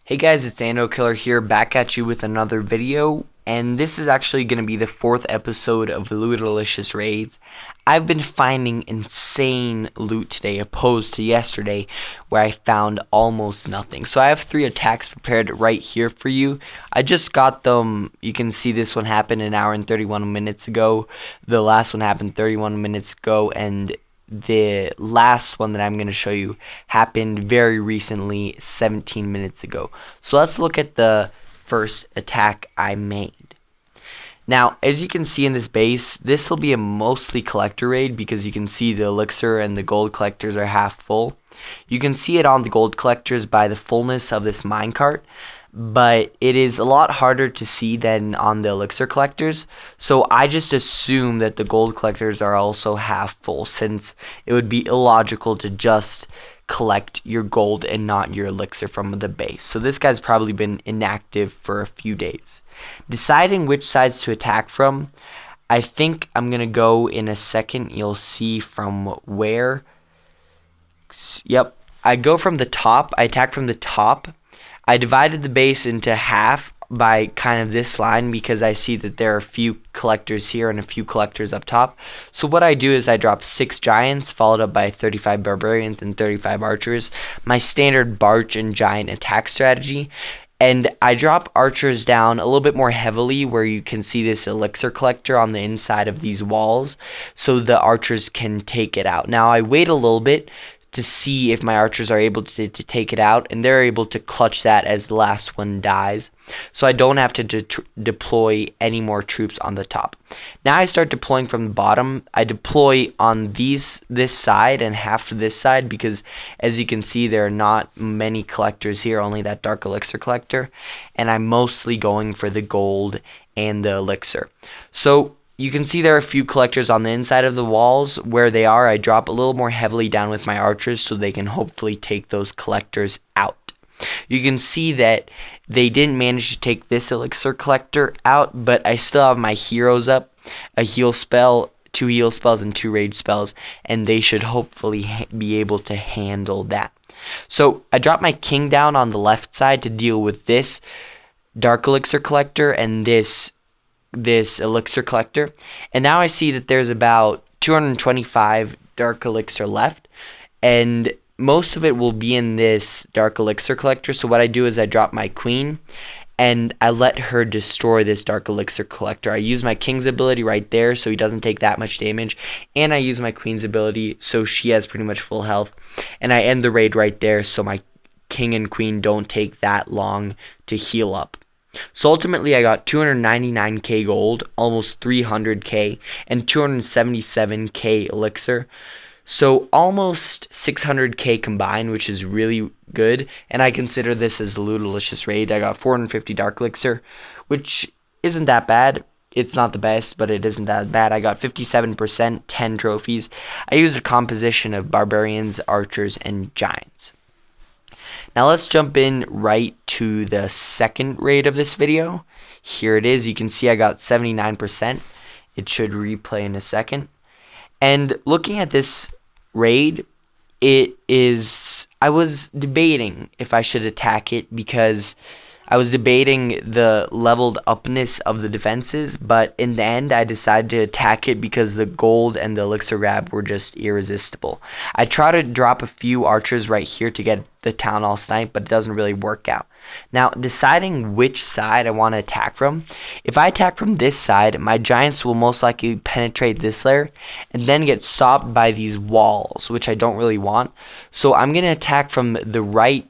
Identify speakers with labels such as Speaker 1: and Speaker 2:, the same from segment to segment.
Speaker 1: Hey guys, it's Andokiller here, back at you with another video, and this is actually going to be the 4th episode of Lootalicious raids. I've been finding insane loot today, opposed to yesterday, where I found almost nothing. So I have 3 attacks prepared right here for you. I just got them. You can see this one happened an hour and 31 minutes ago. The last one happened 31 minutes ago, and the last one that I'm going to show you happened very recently, 17 minutes ago. So let's look at the first attack I made. Now, as you can see in this base, this will be a mostly collector raid because you can see the elixir and the gold collectors are half full. You can see it on the gold collectors by the fullness of this minecart, but it is a lot harder to see than on the elixir collectors, so I just assume that the gold collectors are also half full, since it would be illogical to just collect your gold and not your elixir from the base. So this guy's probably been inactive for a few days. Deciding which sides to attack from, I think I'm gonna go in a second. You'll see from where. Yep, I go from the top. I attack from the top. I divided the base into half by kind of this line because I see that there are a few collectors here and a few collectors up top. So what I do is I drop 6 giants followed up by 35 barbarians and 35 archers, my standard barch and giant attack strategy. And I drop archers down a little bit more heavily where you can see this elixir collector on the inside of these walls so the archers can take it out. Now I wait a little bit to see if my archers are able to take it out, and they're able to clutch that as the last one dies, so I don't have to deploy any more troops on the top. Now I start deploying from the bottom. I deploy on this side and half of this side because, as you can see, there are not many collectors here, only that dark elixir collector, and I'm mostly going for the gold and the elixir. So you can see there are a few collectors on the inside of the walls. Where they are, I drop a little more heavily down with my archers so they can hopefully take those collectors out. You can see that they didn't manage to take this elixir collector out, but I still have my heroes up, a heal spell, 2 heal spells, and 2 rage spells, and they should hopefully be able to handle that. So I drop my king down on the left side to deal with this dark elixir collector and this elixir collector, and now I see that there's about 225 dark elixir left, and most of it will be in this dark elixir collector. So what I do is I drop my queen and I let her destroy this dark elixir collector. I use my king's ability right there so he doesn't take that much damage, and I use my queen's ability so she has pretty much full health, and I end the raid right there so my king and queen don't take that long to heal up. So ultimately I got 299k gold, almost 300k, and 277k elixir. So almost 600k combined, which is really good, and I consider this as a Lootalicious raid. I got 450 dark elixir, which isn't that bad. It's not the best, but it isn't that bad. I got 57%, 10 trophies. I used a composition of barbarians, archers, and giants. Now let's jump in right to the second raid of this video. Here it is. You can see I got 79%. It should replay in a second. And looking at this raid, I was debating if I should attack it because I was debating the leveled upness of the defenses, but in the end I decided to attack it because the gold and the elixir grab were just irresistible. I try to drop a few archers right here to get the town hall snipe, but it doesn't really work out. Now, deciding which side I want to attack from, if I attack from this side, my giants will most likely penetrate this layer and then get stopped by these walls, which I don't really want. So I'm going to attack from the right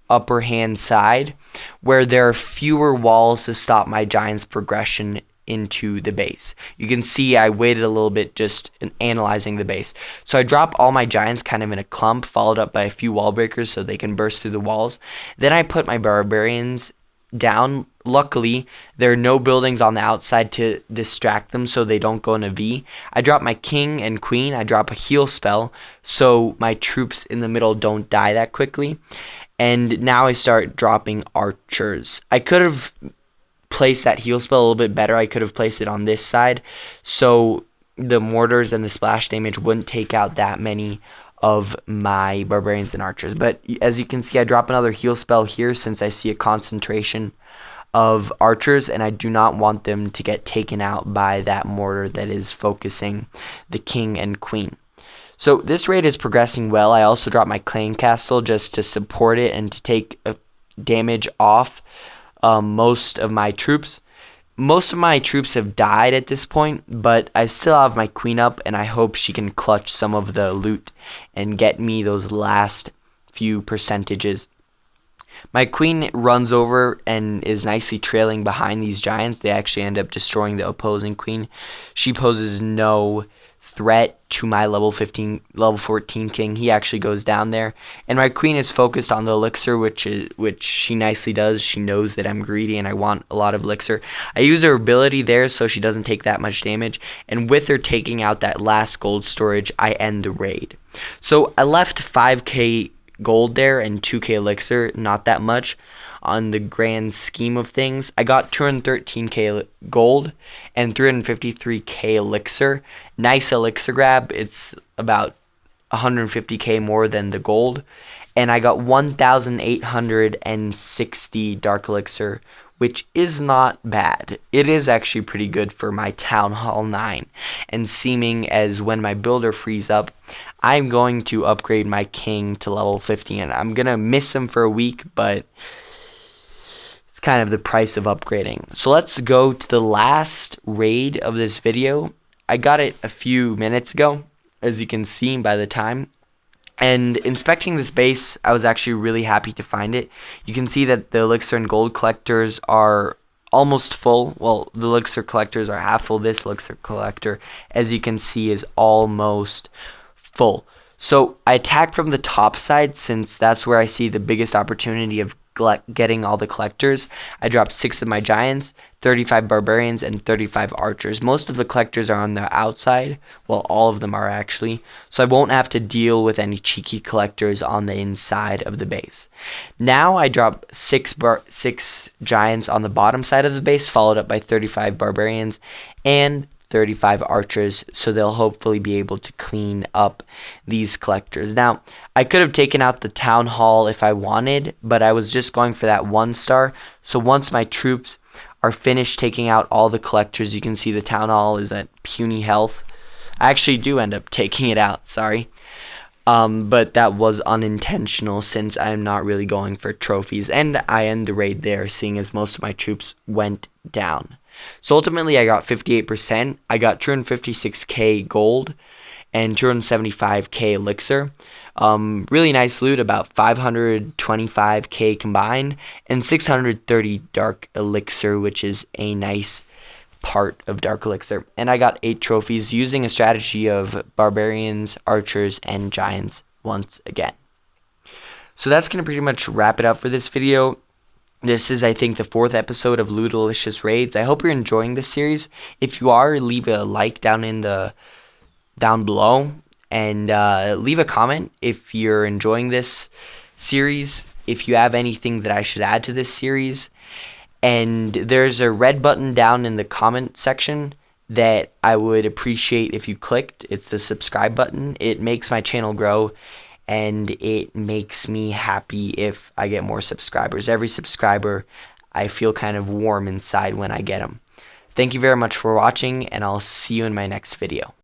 Speaker 1: upper hand side where there are fewer walls to stop my giant's progression into the base. You can see I waited a little bit just in analyzing the base. So I drop all my giants kind of in a clump, followed up by a few wall breakers so they can burst through the walls. Then I put my barbarians down. Luckily, there are no buildings on the outside to distract them so they don't go in a V. I drop my king and queen. I drop a heal spell so my troops in the middle don't die that quickly. And now I start dropping archers. I could have placed that heal spell a little bit better. I could have placed it on this side so the mortars and the splash damage wouldn't take out that many of my barbarians and archers. But as you can see, I drop another heal spell here since I see a concentration of archers, and I do not want them to get taken out by that mortar that is focusing the king and queen. So this raid is progressing well. I also dropped my clan castle just to support it and to take damage off most of my troops. Most of my troops have died at this point, but I still have my queen up, and I hope she can clutch some of the loot and get me those last few percentages. My queen runs over and is nicely trailing behind these giants. They actually end up destroying the opposing queen. She poses no threat to my level 14 king. He actually goes down there, and my queen is focused on the elixir, which she nicely does. She knows that I'm greedy and I want a lot of elixir. I use her ability there so she doesn't take that much damage, and with her taking out that last gold storage, I end the raid. So I left 5k gold there and 2k elixir, not that much on the grand scheme of things. I got 213k gold and 353k elixir. Nice elixir grab. It's about 150k more than the gold, and I got 1,860 dark elixir, which is not bad. It is actually pretty good for my Town Hall 9, and seeming as when my builder frees up, I'm going to upgrade my king to level 50, and I'm gonna miss him for a week, but it's kind of the price of upgrading. So let's go to the last raid of this video. I got it a few minutes ago, as you can see by the time. And inspecting this base, I was actually really happy to find it. You can see that the elixir and gold collectors are almost full. Well, the elixir collectors are half full. This elixir collector, as you can see, is almost full. So I attack from the top side since that's where I see the biggest opportunity of getting all the collectors. I dropped 6 of my giants, 35 barbarians, and 35 archers. Most of the collectors are on the outside. Well, all of them are actually. So I won't have to deal with any cheeky collectors on the inside of the base. Now I drop 6 giants on the bottom side of the base, followed up by 35 barbarians and 35 archers, so they'll hopefully be able to clean up these collectors. Now, I could have taken out the town hall if I wanted, but I was just going for that 1 star. So once my troops are finished taking out all the collectors, you can see the town hall is at puny health. I actually do end up taking it out, sorry. But that was unintentional since I'm not really going for trophies, and I end the raid there, seeing as most of my troops went down. So ultimately I got 58%. I got 256k gold and 275k elixir. Really nice loot, about 525k combined, and 630 dark elixir, which is a nice part of dark elixir. And I got 8 trophies using a strategy of barbarians, archers, and giants once again. So that's going to pretty much wrap it up for this video. This is, I think, the 4th episode of Lootalicious Raids. I hope you're enjoying this series. If you are, leave a like down below, and leave a comment if you're enjoying this series. If you have anything that I should add to this series, and there's a red button down in the comment section that I would appreciate if you clicked. It's the subscribe button. It makes my channel grow, and it makes me happy if I get more subscribers. Every subscriber, I feel kind of warm inside when I get them. Thank you very much for watching, and I'll see you in my next video.